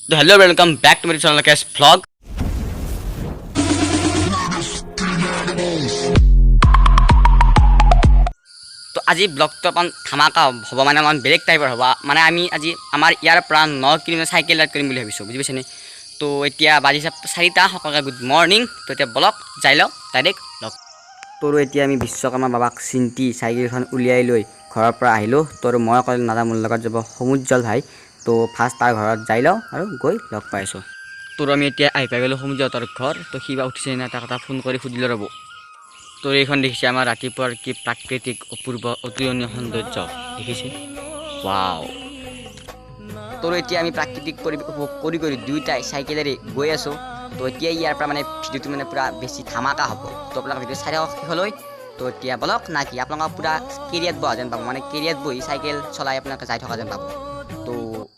तो hello welcome back to मेरे channel cash vlog. तो আজি ব্লগটো অকণ ধামাকা হ'ব মানে অকণ বেলেগ টাইপৰ হ'ব মানে আমি আজি আমাৰ ইয়াৰ পৰা 9 কিলোমিটাৰ চাইকেল ৰাইড কৰিম বুলি ভাবিছোঁ বুজি পাইছেনে। তো এতিয়া বাজিছে 4টা সকলোকে গুড মৰ্ণিং। তো এতিয়া ব্লগ যাই লওক ডাইৰেক্ট ব্লগ। তোৰ এতিয়া আমি বিশ্বকৰ্মা বাবাক চিন্তি চাইকেলখন উলিয়াই লৈ ঘৰৰ পৰা আহিলোঁ। তোৰ মই অকল নাযাওঁ, মোৰ লগত যাব সমুজ্জ্বল ভাই। তো ফাৰ্ষ্ট তাৰ ঘৰত যাই লওঁ আৰু গৈ লগ পাইছোঁ। তোৰ আমি এতিয়া আহি পাই গ'লোঁ সমুজ্জ্বলৰ ঘৰ। তো সিবা উঠিছে না তাক এটা ফোন কৰি সুধিলোঁ ৰ'ব। তোৰ এইখন দেখিছে আমাৰ ৰাতিপুৱাৰ কি প্ৰাকৃতিক অপূৰ্ব অতুলনীয় সৌন্দৰ্য দেখিছে। ৱাও, তোৰ এতিয়া আমি প্ৰাকৃতিক পৰিৱেশ উপভোগ কৰি দুয়োটাই চাইকেলেৰে গৈ আছোঁ। তো এতিয়া ইয়াৰ পৰা মানে ভিডিঅ'টো মানে পূৰা বেছি ধামাকা হ'ব। তো আপোনালোকে ভিডিঅ' চাই থাকক শেষলৈ। তো এতিয়া বলক না কি আপোনালোকক পূৰা কেৰিয়াত বহা যেন পাব, মানে কেৰিয়াত বহি চাইকেল চলাই আপোনালোকে যাই থকা যেন পাব। তো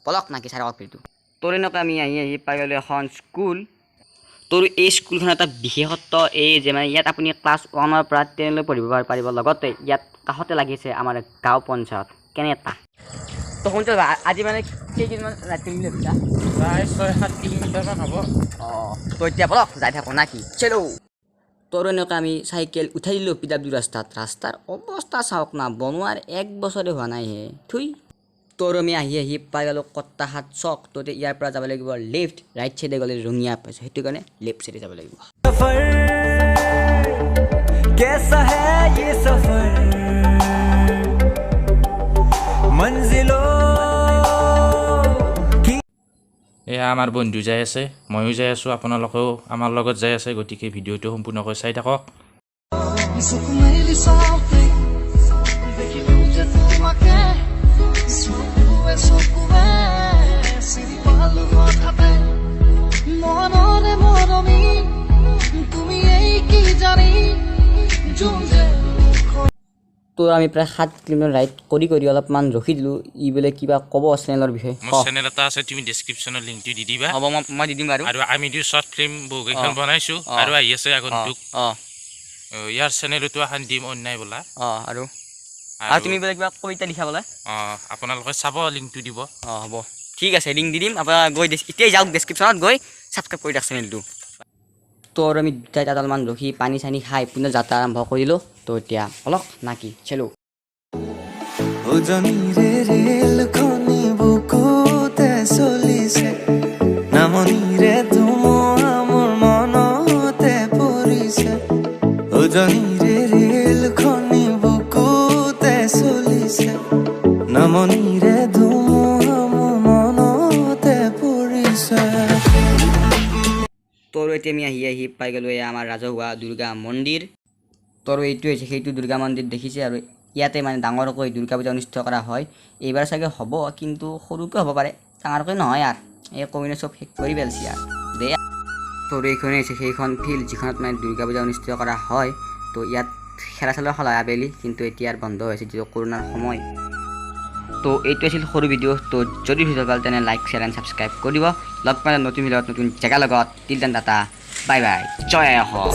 বলক না কি চাই থাকক ভিডিঅ'টো। তোৰ এনেকৈ আমি আহি পাই গ'লোঁ এখন স্কুল। তোৰ এই স্কুলখন এটা বিশেষত্ব এই যে মানে ইয়াত আপুনি ক্লাছ 1ৰ পৰা 10লৈ পঢ়িব পাৰিব। লগতে ইয়াত কাষতে লাগিছে আমাৰ গাঁও পঞ্চায়ত। কেনে এটা তো শুনছো আজি মানে কেইদিনমান ৰাতি বুলি ভাবিছা? প্ৰায় 6-7 কিলোমিটাৰমান হ'ব। তো এতিয়া বলক যাই থাকোঁ না কি চেলো। তোৰ এনেকৈ আমি চাইকেল উঠাই দিলোঁ PW ৰাস্তাৰ অৱস্থা চাওক না, বনোৱাৰ 1 বছৰে হোৱা নাই হে থুই। তোৰ আমি আহি পাই গ'লোঁ কটাহাট চক। তো ইয়াৰ পৰা যাব লাগিব লেফ্ট, ৰাইট চাইডে গ'লে ৰঙিয়া পাইছোঁ, সেইটো কাৰণে লেফ্ট চাইডে যাব লাগিব। এয়া আমাৰ বন্ধু যাই আছে, ময়ো যাই আছোঁ, আপোনালোকেও আমাৰ লগত যাই আছে। গতিকে ভিডিঅ'টো সম্পূৰ্ণকৈ চাই থাকক। তো আমি প্ৰায় 7 কিলোমিটাৰ ৰাইড কৰি অলপমান ৰখি দিলোঁ। ই বোলে কিবা ক'ব চেনেলৰ বিষয়ে। মোৰ চেনেল এটা আছে, তুমি ডেছক্ৰিপশ্যনৰ লিংকটো দি দিবা। হ'ব, মই দি দিম বাৰু। আৰু আমি শ্বৰ্ট ফিল্ম বহুকেইখন বনাইছোঁ আৰু আহি আছে আগন্তুক। ইয়াৰ চেনেলতো এখন দিম অন্যায় বোলা। আৰু তুমি বোলে কিবা কবিতা লিখা বোলে। আপোনালোকে চাব, লিংকটো দিব। হ'ব, ঠিক আছে, লিংক দি দিম। আপোনাৰ গৈ এতিয়াই যাওক ডেছক্ৰিপশ্যনত গৈ ছাবস্ক্ৰাইব কৰি দিয়ক চেনেলটো। তো আৰু আমি দুটাই তাত অলপমান ৰখি পানী চানী খাই পুনৰ যাত্ৰা আৰম্ভ কৰিলোঁ। তো এতিয়া অলপ না কি চেলো। তোৰ এতিয়া আমি আহি পাই গ'লোঁ এয়া আমাৰ ৰাজহুৱা দুৰ্গা মন্দিৰ। তোৰ এইটো হৈছে সেইটো দুৰ্গা মন্দিৰ দেখিছে। আৰু ইয়াতে মানে ডাঙৰকৈ দুৰ্গা পূজা অনুষ্ঠিত কৰা হয়। এইবাৰ চাগে হ'ব, কিন্তু সৰুকৈ হ'ব পাৰে, ডাঙৰকৈ নহয়। আৰু এই কমিনে চব শেষ কৰি পেলাইছে আৰু দে। তোৰ এইখনেই হৈছে সেইখন ফিল্ড যিখনত মানে দুৰ্গা পূজা অনুষ্ঠিত কৰা হয়। তো ইয়াত খেলা চেলা খেলা আবেলি, কিন্তু এতিয়া বন্ধ হৈছে যিটো কৰোণাৰ সময়। তো এইটো আছিল সৰু ভিডিঅ'। তো যদি ভিডিঅ' ভাল তেনে লাইক, শ্বেয়াৰ এণ্ড ছাবস্ক্ৰাইব কৰি দিব। লগ পালে নতুন ভিডিঅ'ত নতুন জেগা লগত। Till then tata, bye bye, জয় অসম।